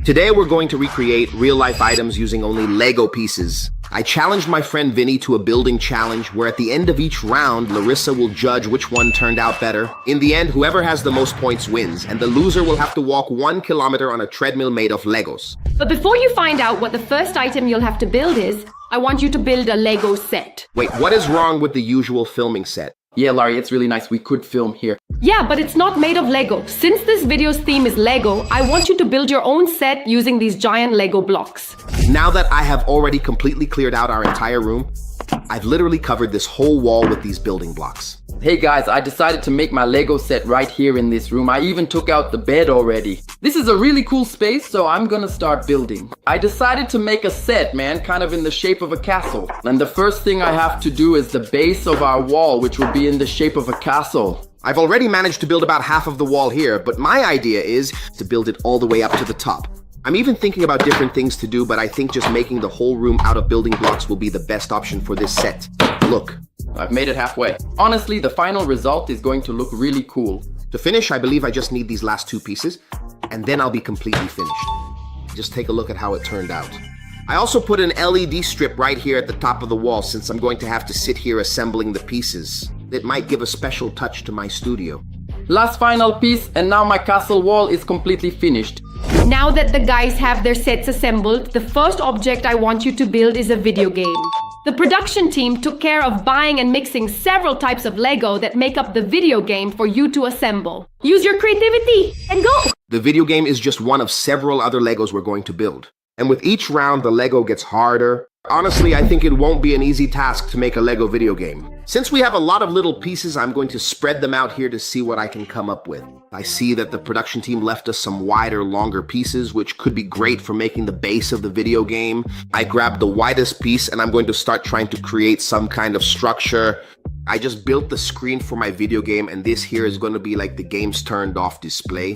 Today we're going to recreate real-life items using only Lego pieces. I challenged my friend Vinny to a building challenge where at the end of each round, Larissa will judge which one turned out better. In the end, whoever has the most points wins, and the loser will have to walk 1 kilometer on a treadmill made of Legos. But before you find out what the first item you'll have to build is, I want you to build a Lego set. Wait, what is wrong with the usual filming set? Yeah, Larry, it's really nice. We could film here. Yeah, but it's not made of Lego. Since this video's theme is Lego, I want you to build your own set using these giant Lego blocks. Now that I have already completely cleared out our entire room, I've literally covered this whole wall with these building blocks. Hey guys, I decided to make my Lego set right here in this room. I even took out the bed already. This is a really cool space, so I'm gonna start building. I decided to make a set, man, kind of in the shape of a castle. And the first thing I have to do is the base of our wall, which will be in the shape of a castle. I've already managed to build about half of the wall here, but my idea is to build it all the way up to the top. I'm even thinking about different things to do, but I think just making the whole room out of building blocks will be the best option for this set. Look. I've made it halfway. Honestly, the final result is going to look really cool. To finish, I believe I just need these last 2 pieces, and then I'll be completely finished. Just take a look at how it turned out. I also put an LED strip right here at the top of the wall since I'm going to have to sit here assembling the pieces. It might give a special touch to my studio. Last final piece, and now my castle wall is completely finished. Now that the guys have their sets assembled, the first object I want you to build is a video game. The production team took care of buying and mixing several types of Lego that make up the video game for you to assemble. Use your creativity and go! The video game is just one of several other Legos we're going to build. And with each round, the Lego gets harder. Honestly, I think it won't be an easy task to make a Lego video game. Since we have a lot of little pieces, I'm going to spread them out here to see what I can come up with. I see that the production team left us some wider, longer pieces, which could be great for making the base of the video game. I grabbed the widest piece and I'm going to start trying to create some kind of structure. I just built the screen for my video game, and this here is going to be like the game's turned off display.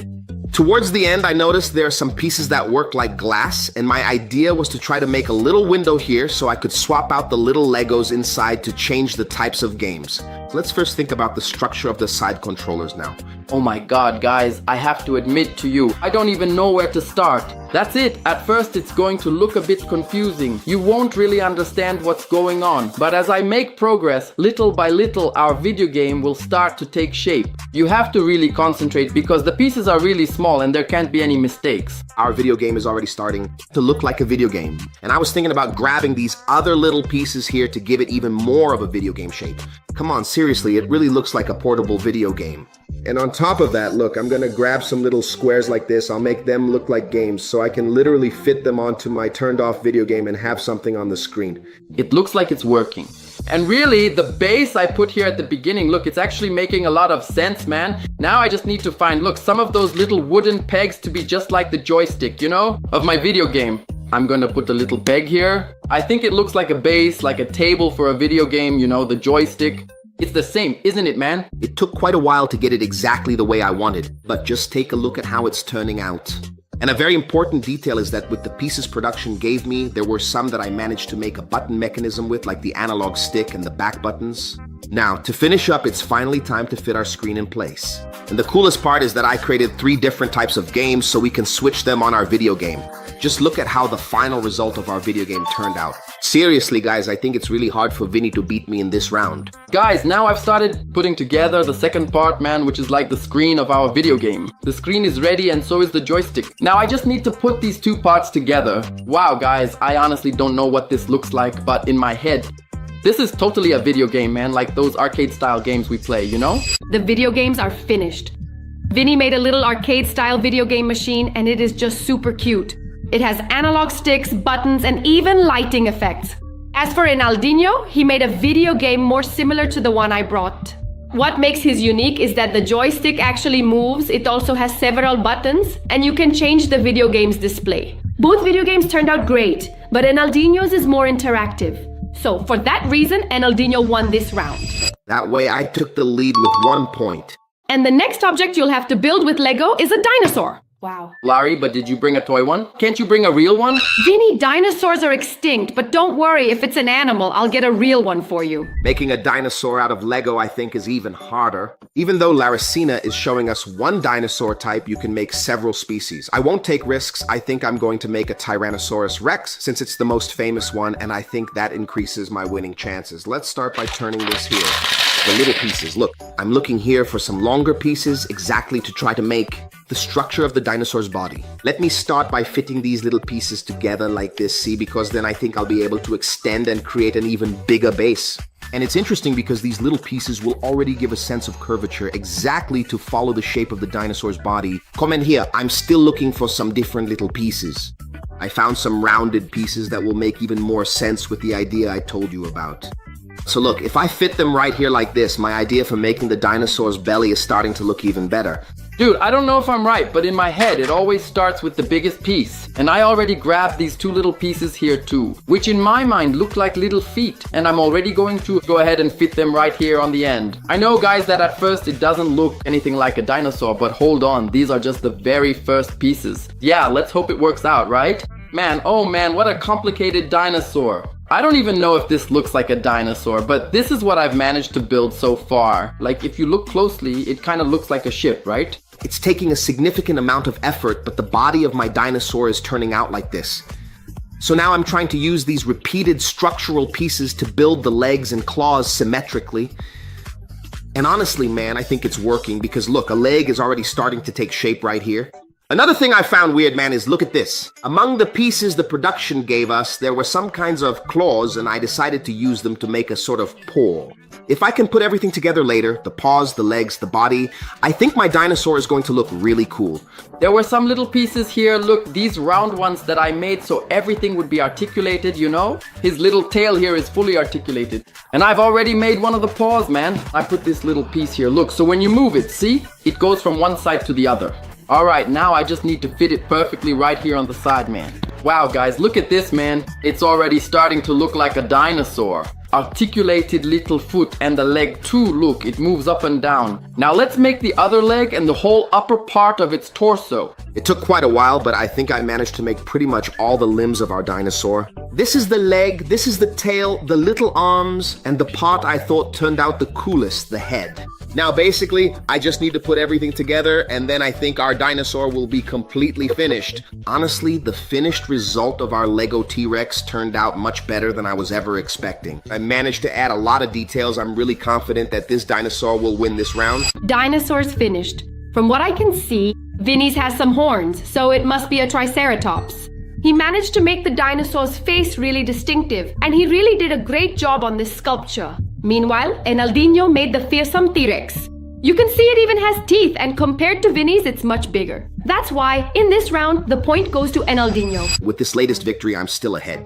Towards the end, I noticed there are some pieces that work like glass, and my idea was to try to make a little window here so I could swap out the little Legos inside to change the types of games. Let's first think about the structure of the side controllers now. Oh my god, guys, I have to admit to you, I don't even know where to start. That's it. At first it's going to look a bit confusing. You won't really understand what's going on. But as I make progress, little by little, our video game will start to take shape. You have to really concentrate because the pieces are really small and there can't be any mistakes. Our video game is already starting to look like a video game. And I was thinking about grabbing these other little pieces here to give it even more of a video game shape. Come on, seriously, it really looks like a portable video game. And on top of that, look, I'm gonna grab some little squares like this. I'll make them look like games so I can literally fit them onto my turned off video game and have something on the screen. It looks like it's working. And really, the base I put here at the beginning, look, it's actually making a lot of sense, man. Now I just need to find, look, some of those little wooden pegs to be just like the joystick, you know, of my video game. I'm gonna put a little peg here. I think it looks like a base, like a table for a video game, you know, the joystick. It's the same, isn't it, man? It took quite a while to get it exactly the way I wanted, but just take a look at how it's turning out. And a very important detail is that with the pieces production gave me, there were some that I managed to make a button mechanism with, like the analog stick and the back buttons. Now, to finish up, it's finally time to fit our screen in place. And the coolest part is that I created 3 different types of games so we can switch them on our video game. Just look at how the final result of our video game turned out. Seriously, guys, I think it's really hard for Vinny to beat me in this round. Guys, now I've started putting together the second part, man, which is like the screen of our video game. The screen is ready and so is the joystick. Now I just need to put these 2 parts together. Wow, guys, I honestly don't know what this looks like, but in my head, this is totally a video game, man, like those arcade-style games we play, you know? The video games are finished. Vinny made a little arcade-style video game machine, and it is just super cute. It has analog sticks, buttons, and even lighting effects. As for Ronaldinho, he made a video game more similar to the one I brought. What makes his unique is that the joystick actually moves, it also has several buttons, and you can change the video game's display. Both video games turned out great, but Ronaldinho's is more interactive. So, for that reason, Ronaldinho won this round. That way I took the lead with 1 point. And the next object you'll have to build with Lego is a dinosaur. Wow. Larry, but did you bring a toy one? Can't you bring a real one? Vinny, dinosaurs are extinct, but don't worry, if it's an animal, I'll get a real one for you. Making a dinosaur out of Lego, I think, is even harder. Even though Laricina is showing us one dinosaur type, you can make several species. I won't take risks. I think I'm going to make a Tyrannosaurus Rex, since it's the most famous one, and I think that increases my winning chances. Let's start by turning this here. The little pieces. Look, I'm looking here for some longer pieces exactly to try to make the structure of the dinosaur's body. Let me start by fitting these little pieces together like this, see, because then I think I'll be able to extend and create an even bigger base. And it's interesting because these little pieces will already give a sense of curvature exactly to follow the shape of the dinosaur's body. Comment here, I'm still looking for some different little pieces. I found some rounded pieces that will make even more sense with the idea I told you about. So look, if I fit them right here like this, my idea for making the dinosaur's belly is starting to look even better. Dude, I don't know if I'm right, but in my head it always starts with the biggest piece. And I already grabbed these two little pieces here too, which in my mind look like little feet. And I'm already going to go ahead and fit them right here on the end. I know, guys, that at first it doesn't look anything like a dinosaur, but hold on, these are just the very first pieces. Yeah, let's hope it works out, right? Man, oh man, what a complicated dinosaur. I don't even know if this looks like a dinosaur, but this is what I've managed to build so far. Like, if you look closely, it kind of looks like a ship, right? It's taking a significant amount of effort, but the body of my dinosaur is turning out like this. So now I'm trying to use these repeated structural pieces to build the legs and claws symmetrically. And honestly, man, I think it's working because look, a leg is already starting to take shape right here. Another thing I found weird, man, is look at this. Among the pieces the production gave us, there were some kinds of claws, and I decided to use them to make a sort of paw. If I can put everything together later, the paws, the legs, the body, I think my dinosaur is going to look really cool. There were some little pieces here, look, these round ones that I made so everything would be articulated, you know? His little tail here is fully articulated. And I've already made one of the paws, man. I put this little piece here, look, so when you move it, see? It goes from one side to the other. Alright, now I just need to fit it perfectly right here on the side, man. Wow, guys, look at this, man. It's already starting to look like a dinosaur. Articulated little foot and the leg too, look, it moves up and down. Now let's make the other leg and the whole upper part of its torso. It took quite a while, but I think I managed to make pretty much all the limbs of our dinosaur. This is the leg, this is the tail, the little arms, and the part I thought turned out the coolest, the head. Now basically, I just need to put everything together and then I think our dinosaur will be completely finished. Honestly, the finished result of our Lego T-Rex turned out much better than I was ever expecting. I managed to add a lot of details. I'm really confident that this dinosaur will win this round. Dinosaur's finished. From what I can see, Vinny's has some horns, so it must be a Triceratops. He managed to make the dinosaur's face really distinctive, and he really did a great job on this sculpture. Meanwhile, Enaldinho made the fearsome T-Rex. You can see it even has teeth, and compared to Vinny's, it's much bigger. That's why, in this round, the point goes to Enaldinho. With this latest victory, I'm still ahead.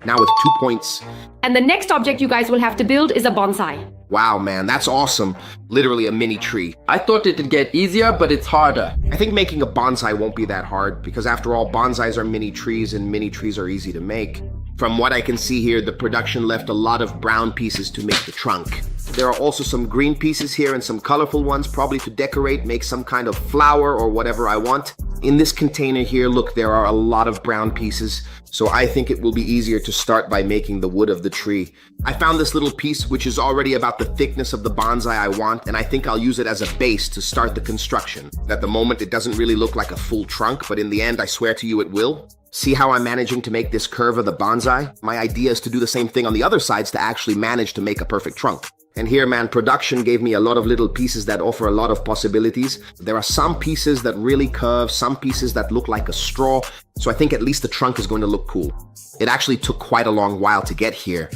Now with 2 points. And the next object you guys will have to build is a bonsai. Wow, man, that's awesome. Literally a mini tree. I thought it'd get easier, but it's harder. I think making a bonsai won't be that hard, because after all, bonsais are mini trees, and mini trees are easy to make. From what I can see here, the production left a lot of brown pieces to make the trunk. There are also some green pieces here and some colorful ones, probably to decorate, make some kind of flower or whatever I want. In this container here, look, there are a lot of brown pieces, so I think it will be easier to start by making the wood of the tree. I found this little piece, which is already about the thickness of the bonsai I want, and I think I'll use it as a base to start the construction. At the moment, it doesn't really look like a full trunk, but in the end, I swear to you, it will. See how I'm managing to make this curve of the bonsai? My idea is to do the same thing on the other sides to actually manage to make a perfect trunk. And here, man, production gave me a lot of little pieces that offer a lot of possibilities. There are some pieces that really curve, some pieces that look like a straw, so I think at least the trunk is going to look cool. It actually took quite a long while to get here,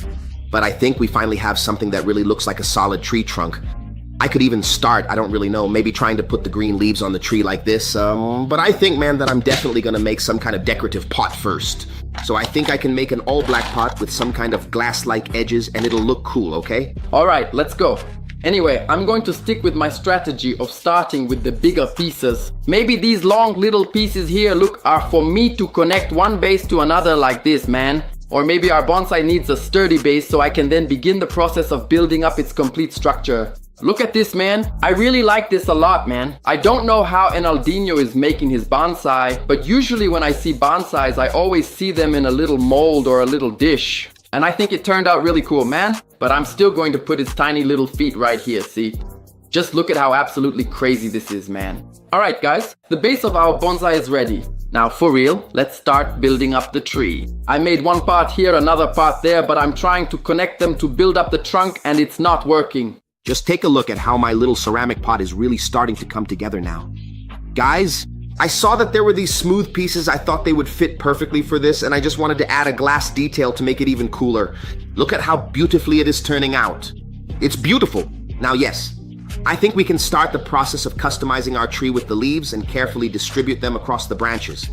but I think we finally have something that really looks like a solid tree trunk. I could even start, I don't really know, maybe trying to put the green leaves on the tree like this, but I think, man, that I'm definitely gonna make some kind of decorative pot first. So I think I can make an all-black pot with some kind of glass-like edges and it'll look cool, okay? Alright, let's go. Anyway, I'm going to stick with my strategy of starting with the bigger pieces. Maybe these long little pieces here, look, are for me to connect one base to another like this, man. Or maybe our bonsai needs a sturdy base so I can then begin the process of building up its complete structure. Look at this, man. I really like this a lot, man. I don't know how Enaldinho is making his bonsai, but usually when I see bonsais, I always see them in a little mold or a little dish. And I think it turned out really cool, man. But I'm still going to put his tiny little feet right here, see? Just look at how absolutely crazy this is, man. Alright guys, the base of our bonsai is ready. Now for real, let's start building up the tree. I made one part here, another part there, but I'm trying to connect them to build up the trunk and it's not working. Just take a look at how my little ceramic pot is really starting to come together now. Guys, I saw that there were these smooth pieces. I thought they would fit perfectly for this, and I just wanted to add a glass detail to make it even cooler. Look at how beautifully it is turning out. It's beautiful. Now yes, I think we can start the process of customizing our tree with the leaves and carefully distribute them across the branches.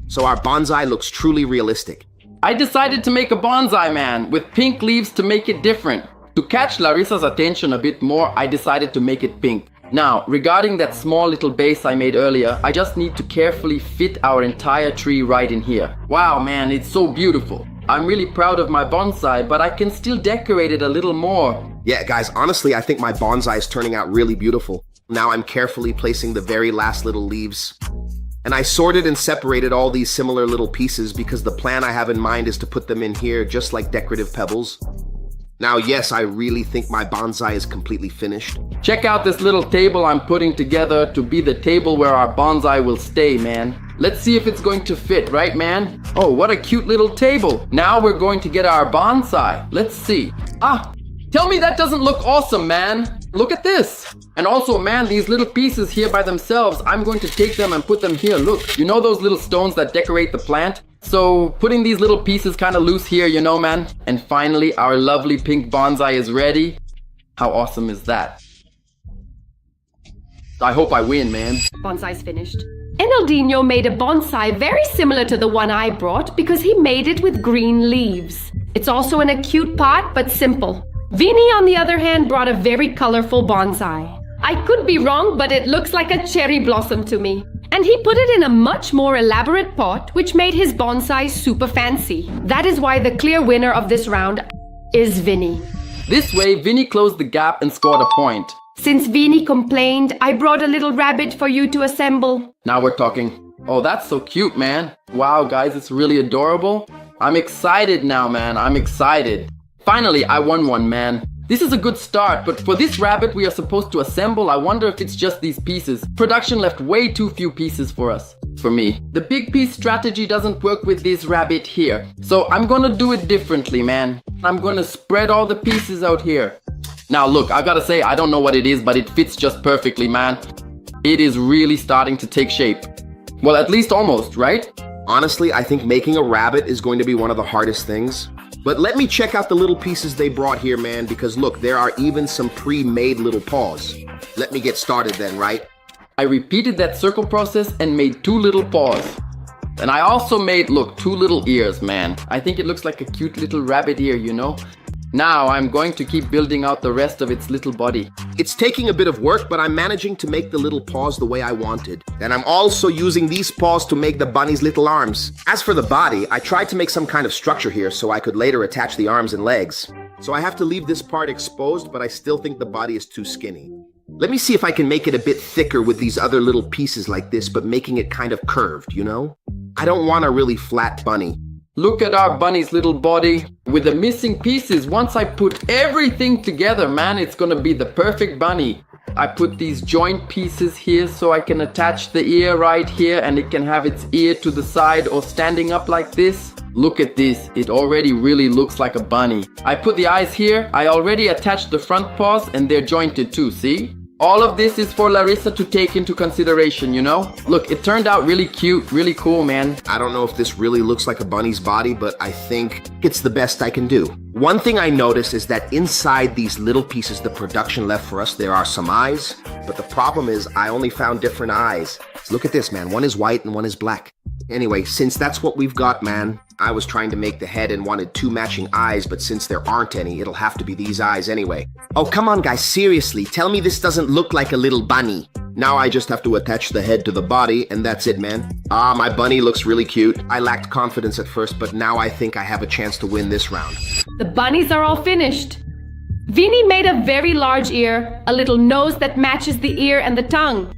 So our bonsai looks truly realistic. I decided to make a bonsai, man, with pink leaves to make it different. To catch Larissa's attention a bit more, I decided to make it pink. Now, regarding that small little base I made earlier, I just need to carefully fit our entire tree right in here. Wow, man, it's so beautiful. I'm really proud of my bonsai, but I can still decorate it a little more. Yeah, guys, honestly, I think my bonsai is turning out really beautiful. Now I'm carefully placing the very last little leaves. And I sorted and separated all these similar little pieces because the plan I have in mind is to put them in here just like decorative pebbles. Now, yes, I really think my bonsai is completely finished. Check out this little table I'm putting together to be the table where our bonsai will stay, man. Let's see if it's going to fit, right, man? Oh, what a cute little table. Now we're going to get our bonsai. Let's see. Ah, tell me that doesn't look awesome, man. Look at this. And also, man, these little pieces here by themselves, I'm going to take them and put them here. Look, you know those little stones that decorate the plant? So putting these little pieces kind of loose here, you know, man. And finally, our lovely pink bonsai is ready. How awesome is that? I hope I win, man. Bonsai's finished. Enaldinho made a bonsai very similar to the one I brought because he made it with green leaves. It's also in a cute pot, but simple. Vini, on the other hand, brought a very colorful bonsai. I could be wrong, but it looks like a cherry blossom to me. And he put it in a much more elaborate pot, which made his bonsai super fancy. That is why the clear winner of this round is Vini. This way, Vini closed the gap and scored a point. Since Vini complained, I brought a little rabbit for you to assemble. Now we're talking. Oh, that's so cute, man. Wow, guys, it's really adorable. I'm excited now, man. I'm excited. Finally, I won one, man. This is a good start, but for this rabbit we are supposed to assemble, I wonder if it's just these pieces. Production left way too few pieces for us. For me. The big piece strategy doesn't work with this rabbit here. So I'm gonna do it differently, man. I'm gonna spread all the pieces out here. Now look, I gotta say, I don't know what it is, but it fits just perfectly, man. It is really starting to take shape. Well, at least almost, right? Honestly, I think making a rabbit is going to be one of the hardest things. But let me check out the little pieces they brought here, man, because look, there are even some pre-made little paws. Let me get started then, right? I repeated that circle process and made 2 little paws. And I also made, look, 2 little ears, man. I think it looks like a cute little rabbit ear, you know? Now I'm going to keep building out the rest of its little body. It's taking a bit of work, but I'm managing to make the little paws the way I wanted. And I'm also using these paws to make the bunny's little arms. As for the body, I tried to make some kind of structure here so I could later attach the arms and legs. So I have to leave this part exposed, but I still think the body is too skinny. Let me see if I can make it a bit thicker with these other little pieces like this, but making it kind of curved, you know? I don't want a really flat bunny. Look at our bunny's little body. With the missing pieces, once I put everything together, man, it's gonna be the perfect bunny. I put these joint pieces here so I can attach the ear right here and it can have its ear to the side or standing up like this. Look at this, it already really looks like a bunny. I put the eyes here, I already attached the front paws and they're jointed too, see? All of this is for Larissa to take into consideration, you know? Look, it turned out really cute, really cool, man. I don't know if this really looks like a bunny's body, but I think it's the best I can do. One thing I noticed is that inside these little pieces the production left for us, there are some eyes. But the problem is I only found different eyes. Look at this, man. One is white and one is black. Anyway, since that's what we've got, man, I was trying to make the head and wanted 2 matching eyes, but since there aren't any, it'll have to be these eyes anyway. Oh, come on, guys, seriously, tell me this doesn't look like a little bunny. Now I just have to attach the head to the body, and that's it, man. Ah, my bunny looks really cute. I lacked confidence at first, but now I think I have a chance to win this round. The bunnies are all finished. Vinny made a very large ear, a little nose that matches the ear and the tongue.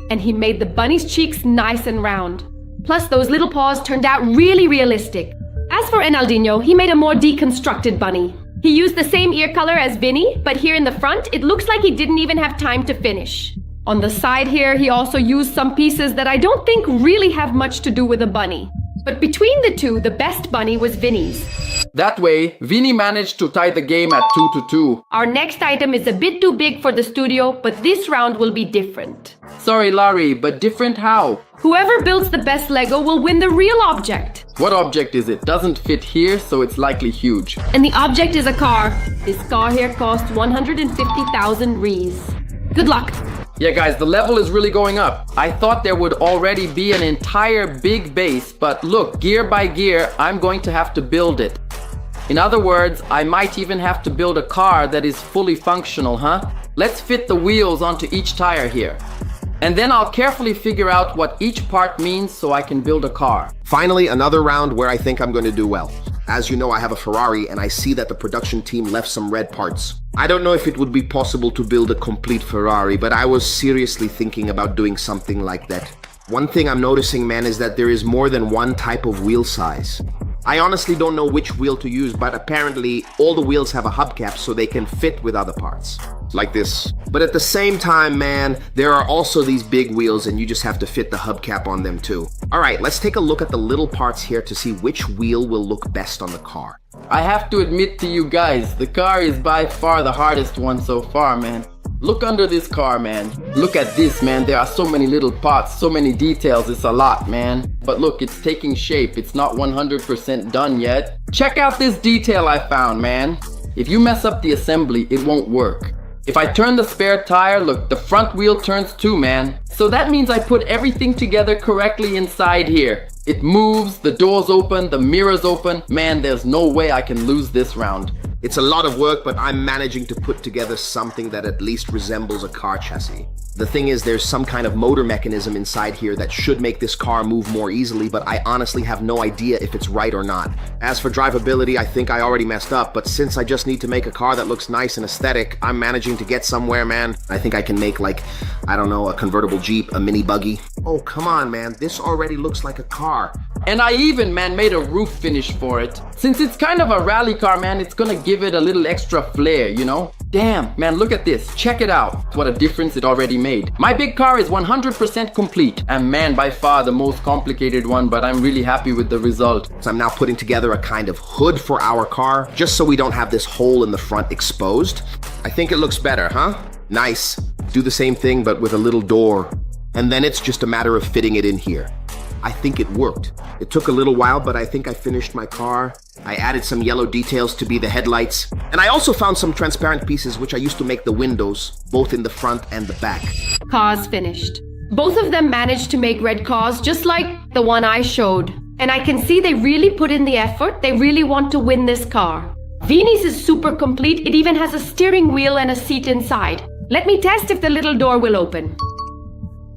And he made the bunny's cheeks nice and round. Plus, those little paws turned out really realistic. As for Enaldinho, he made a more deconstructed bunny. He used the same ear color as Vinny, but here in the front, it looks like he didn't even have time to finish. On the side here, he also used some pieces that I don't think really have much to do with a bunny. But between the two, the best bunny was Vinny's. That way, Vinny managed to tie the game at 2-2. Our next item is a bit too big for the studio, but this round will be different. Sorry, Larry, but different how? Whoever builds the best Lego will win the real object. What object is it? Doesn't fit here, so it's likely huge. And the object is a car. This car here costs 150,000 Ries. Good luck. Yeah, guys, the level is really going up. I thought there would already be an entire big base, but look, gear by gear, I'm going to have to build it. In other words, I might even have to build a car that is fully functional, huh? Let's fit the wheels onto each tire here. And then I'll carefully figure out what each part means so I can build a car. Finally, another round where I think I'm going to do well. As you know, I have a Ferrari and I see that the production team left some red parts. I don't know if it would be possible to build a complete Ferrari, but I was seriously thinking about doing something like that. One thing I'm noticing, man, is that there is more than one type of wheel size. I honestly don't know which wheel to use, but apparently all the wheels have a hubcap so they can fit with other parts. Like this. But at the same time, man, there are also these big wheels and you just have to fit the hubcap on them too. Alright, let's take a look at the little parts here to see which wheel will look best on the car. I have to admit to you guys, the car is by far the hardest one so far, man. Look under this car, man. Look at this, man. There are so many little parts, so many details. It's a lot, man. But look, it's taking shape. It's not 100% done yet. Check out this detail I found, man. If you mess up the assembly, it won't work. If I turn the spare tire, look, the front wheel turns too, man. So that means I put everything together correctly inside here. It moves, the doors open, the mirrors open. Man, there's no way I can lose this round. It's a lot of work, but I'm managing to put together something that at least resembles a car chassis. The thing is, there's some kind of motor mechanism inside here that should make this car move more easily, but I honestly have no idea if it's right or not. As for drivability, I think I already messed up, but since I just need to make a car that looks nice and aesthetic, I'm managing to get somewhere, man. I think I can make like, I don't know, a convertible Jeep, a mini buggy. Oh, come on, man. This already looks like a car. And I even, man, made a roof finish for it. Since it's kind of a rally car, man, it's gonna give it a little extra flair, you know? Damn, man, look at this. Check it out. What a difference it already made. My big car is 100% complete. And man, by far the most complicated one, but I'm really happy with the result. So I'm now putting together a kind of hood for our car, just so we don't have this hole in the front exposed. I think it looks better, huh? Nice. Do the same thing, but with a little door. And then it's just a matter of fitting it in here. I think it worked. It took a little while, but I think I finished my car. I added some yellow details to be the headlights. And I also found some transparent pieces which I used to make the windows, both in the front and the back. Cars finished. Both of them managed to make red cars just like the one I showed. And I can see they really put in the effort. They really want to win this car. Vini's is super complete. It even has a steering wheel and a seat inside. Let me test if the little door will open.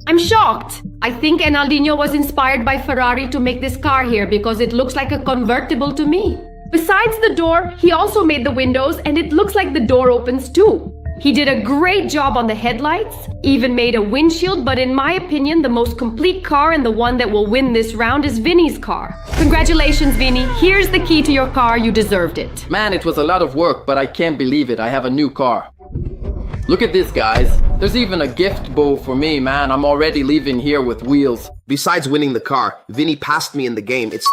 I'm shocked. I think Enaldinho was inspired by Ferrari to make this car here because it looks like a convertible to me. Besides the door, he also made the windows and it looks like the door opens too. He did a great job on the headlights, even made a windshield, but in my opinion, the most complete car and the one that will win this round is Vinny's car. Congratulations, Vinny. Here's the key to your car. You deserved it. Man, it was a lot of work, but I can't believe it. I have a new car. Look at this, guys. There's even a gift bow for me, man. I'm already leaving here with wheels. Besides winning the car, Vinny passed me in the game. It's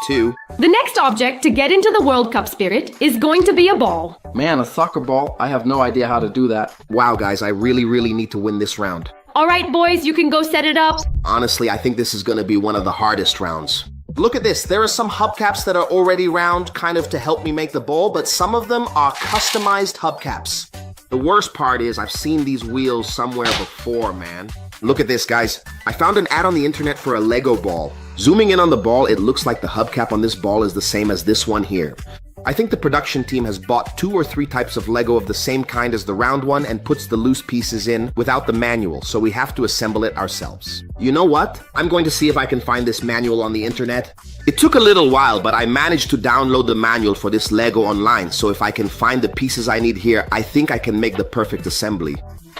3-2. The next object to get into the World Cup spirit is going to be a ball. Man, a soccer ball? I have no idea how to do that. Wow, guys, I really need to win this round. All right, boys, you can go set it up. Honestly, I think this is going to be one of the hardest rounds. Look at this. There are some hubcaps that are already round, kind of to help me make the ball, but some of them are customized hubcaps. The worst part is I've seen these wheels somewhere before, man. Look at this, guys. I found an ad on the internet for a Lego ball. Zooming in on the ball, it looks like the hubcap on this ball is the same as this one here. I think the production team has bought 2 or 3 types of Lego of the same kind as the round one and puts the loose pieces in without the manual, so we have to assemble it ourselves. You know what? I'm going to see if I can find this manual on the internet. It took a little while, but I managed to download the manual for this Lego online, so if I can find the pieces I need here, I think I can make the perfect assembly.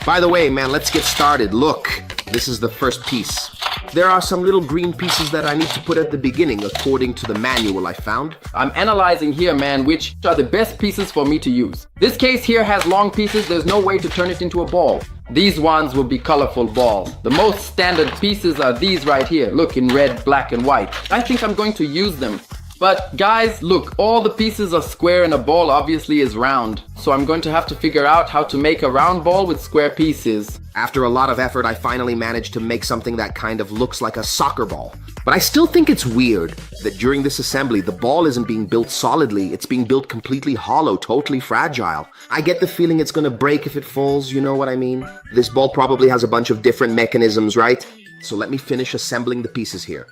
By the way, man, let's get started. Look, this is the first piece. There are some little green pieces that I need to put at the beginning according to the manual I found. I'm analyzing here, man, which are the best pieces for me to use. This case here has long pieces, there's no way to turn it into a ball. These ones will be colorful balls. The most standard pieces are these right here. Look, in red, black, and white. I think I'm going to use them. But guys, look, all the pieces are square and a ball obviously is round. So I'm going to have to figure out how to make a round ball with square pieces. After a lot of effort, I finally managed to make something that kind of looks like a soccer ball. But I still think it's weird that during this assembly, the ball isn't being built solidly. It's being built completely hollow, totally fragile. I get the feeling it's gonna break if it falls, you know what I mean? This ball probably has a bunch of different mechanisms, right? So let me finish assembling the pieces here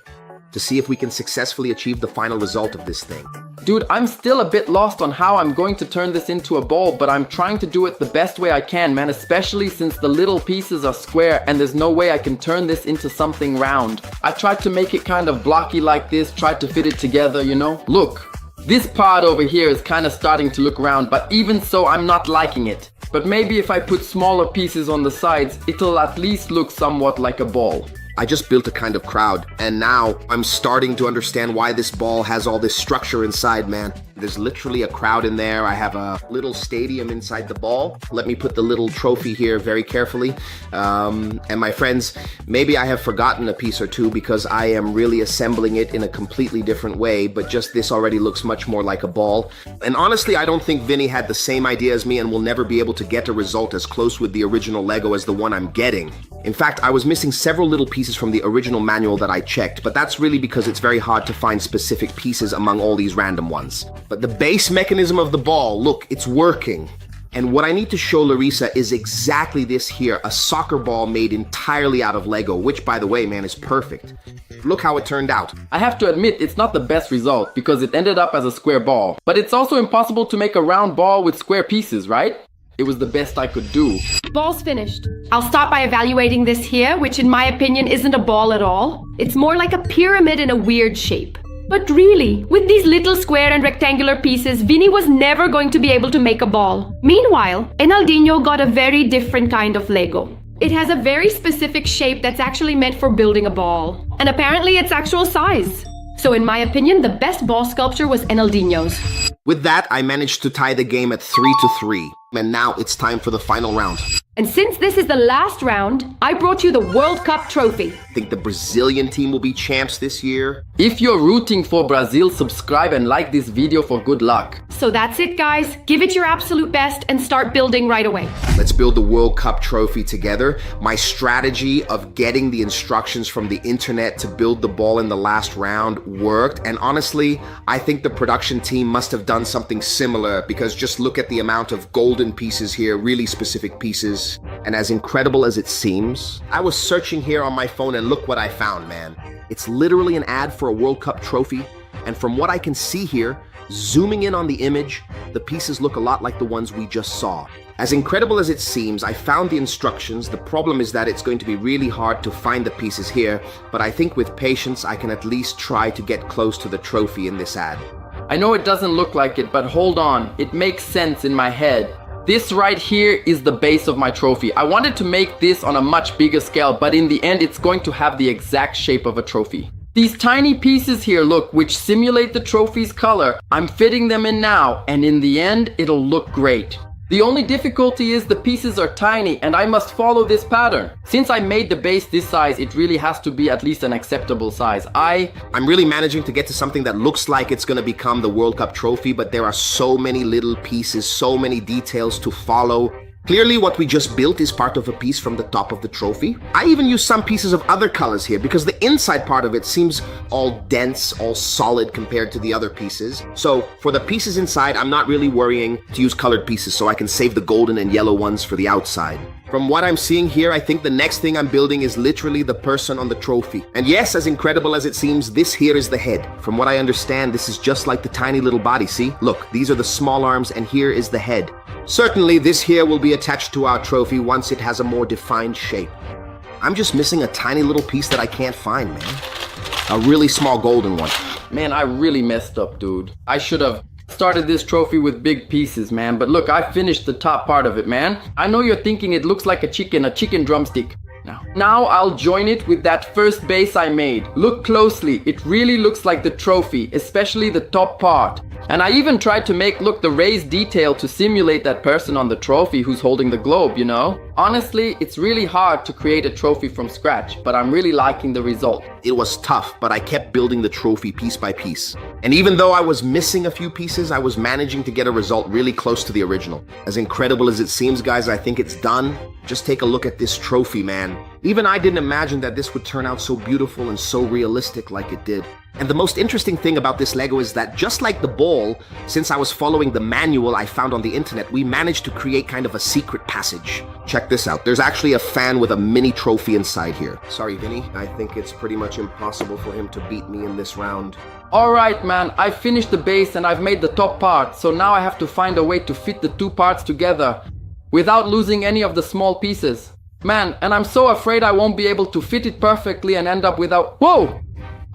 to see if we can successfully achieve the final result of this thing. Dude, I'm still a bit lost on how I'm going to turn this into a ball, but I'm trying to do it the best way I can, man, especially since the little pieces are square and there's no way I can turn this into something round. I tried to make it kind of blocky like this, tried to fit it together, you know? Look, this part over here is kind of starting to look round, but even so, I'm not liking it. But maybe if I put smaller pieces on the sides, it'll at least look somewhat like a ball. I just built a kind of crowd, and now I'm starting to understand why this ball has all this structure inside, man. There's literally a crowd in there. I have a little stadium inside the ball. Let me put the little trophy here very carefully. And my friends, maybe I have forgotten a piece or two because I am really assembling it in a completely different way, but just this already looks much more like a ball. And honestly, I don't think Vinny had the same idea as me and will never be able to get a result as close with the original Lego as the one I'm getting. In fact, I was missing several little pieces from the original manual that I checked, but that's really because it's very hard to find specific pieces among all these random ones. But the base mechanism of the ball, look, it's working. And what I need to show Larissa is exactly this here, a soccer ball made entirely out of Lego, which, by the way, man, is perfect. Look how it turned out. I have to admit, it's not the best result because it ended up as a square ball. But it's also impossible to make a round ball with square pieces, right? It was the best I could do. Ball's finished. I'll start by evaluating this here, which in my opinion isn't a ball at all. It's more like a pyramid in a weird shape. But really, with these little square and rectangular pieces, Vinny was never going to be able to make a ball. Meanwhile, Enaldinho got a very different kind of Lego. It has a very specific shape that's actually meant for building a ball. And apparently its actual size. So in my opinion, the best ball sculpture was Enaldinho's. With that, I managed to tie the game at 3-3. And now it's time for the final round. And since this is the last round, I brought you the World Cup trophy. Think the Brazilian team will be champs this year? If you're rooting for Brazil, subscribe and like this video for good luck. So that's it, guys. Give it your absolute best and start building right away. Let's build the World Cup trophy together. My strategy of getting the instructions from the internet to build the ball in the last round worked. And honestly, I think the production team must have done something similar because just look at the amount of golden pieces here, really specific pieces. And as incredible as it seems, I was searching here on my phone and look what I found, man. It's literally an ad for a World Cup trophy. And from what I can see here, zooming in on the image, the pieces look a lot like the ones we just saw. As incredible as it seems, I found the instructions. The problem is that it's going to be really hard to find the pieces here, but I think with patience, I can at least try to get close to the trophy in this ad. I know it doesn't look like it, but hold on. It makes sense in my head. This right here is the base of my trophy. I wanted to make this on a much bigger scale, but in the end, it's going to have the exact shape of a trophy. These tiny pieces here, look, which simulate the trophy's color, I'm fitting them in now, and in the end, it'll look great. The only difficulty is the pieces are tiny and I must follow this pattern. Since I made the base this size, it really has to be at least an acceptable size. I'm really managing to get to something that looks like it's gonna become the World Cup trophy, but there are so many little pieces, so many details to follow. Clearly what we just built is part of a piece from the top of the trophy. I even used some pieces of other colors here because the inside part of it seems all dense, all solid compared to the other pieces. So for the pieces inside, I'm not really worrying to use colored pieces so I can save the golden and yellow ones for the outside. From what I'm seeing here, I think the next thing I'm building is literally the person on the trophy. And yes, as incredible as it seems, this here is the head. From what I understand, this is just like the tiny little body, see? Look, these are the small arms and here is the head. Certainly, this here will be attached to our trophy once it has a more defined shape. I'm just missing a tiny little piece that I can't find, man. A really small golden one. Man, I really messed up, dude. I should have started this trophy with big pieces, man. But look, I finished the top part of it, man. I know you're thinking it looks like a chicken drumstick. Now I'll join it with that first base I made. Look closely, it really looks like the trophy, especially the top part. And I even tried to make, look, the raised detail to simulate that person on the trophy who's holding the globe, you know? Honestly, it's really hard to create a trophy from scratch, but I'm really liking the result. It was tough, but I kept building the trophy piece by piece. And even though I was missing a few pieces, I was managing to get a result really close to the original. As incredible as it seems, guys, I think it's done. Just take a look at this trophy, man. Even I didn't imagine that this would turn out so beautiful and so realistic like it did. And the most interesting thing about this Lego is that just like the ball, since I was following the manual I found on the internet, we managed to create kind of a secret passage. Check this out. There's actually a fan with a mini trophy inside here. Sorry, Vinny. I think it's pretty much impossible for him to beat me in this round. Alright, man, I finished the base and I've made the top part, so now I have to find a way to fit the two parts together without losing any of the small pieces. Man, and I'm so afraid I won't be able to fit it perfectly and end up without... Whoa!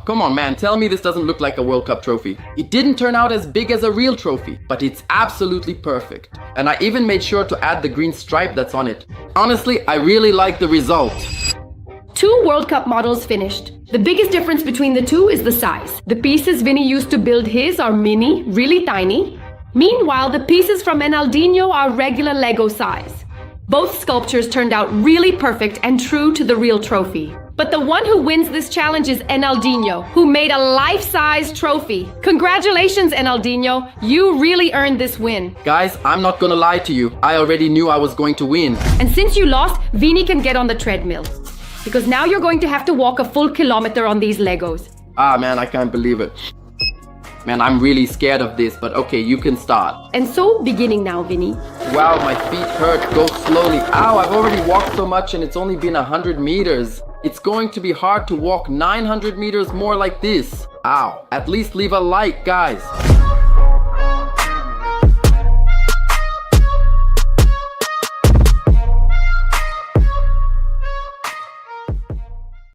Come on, man, tell me this doesn't look like a World Cup trophy. It didn't turn out as big as a real trophy, but it's absolutely perfect. And I even made sure to add the green stripe that's on it. Honestly, I really like the result. 2 World Cup models finished. The biggest difference between the two is the size. The pieces Vinny used to build his are mini, really tiny. Meanwhile, the pieces from Enaldinho are regular Lego size. Both sculptures turned out really perfect and true to the real trophy. But the one who wins this challenge is Enaldinho, who made a life-size trophy. Congratulations, Enaldinho. You really earned this win. Guys, I'm not gonna lie to you. I already knew I was going to win. And since you lost, Vinny can get on the treadmill. Because now you're going to have to walk a full kilometer on these Legos. Ah, man, I can't believe it. Man, I'm really scared of this, but okay, you can start. And so, beginning now, Vinny. Wow, my feet hurt. Go slowly. Ow, I've already walked so much and it's only been 100 meters. It's going to be hard to walk 900 meters more like this. Ow. At least leave a like, guys.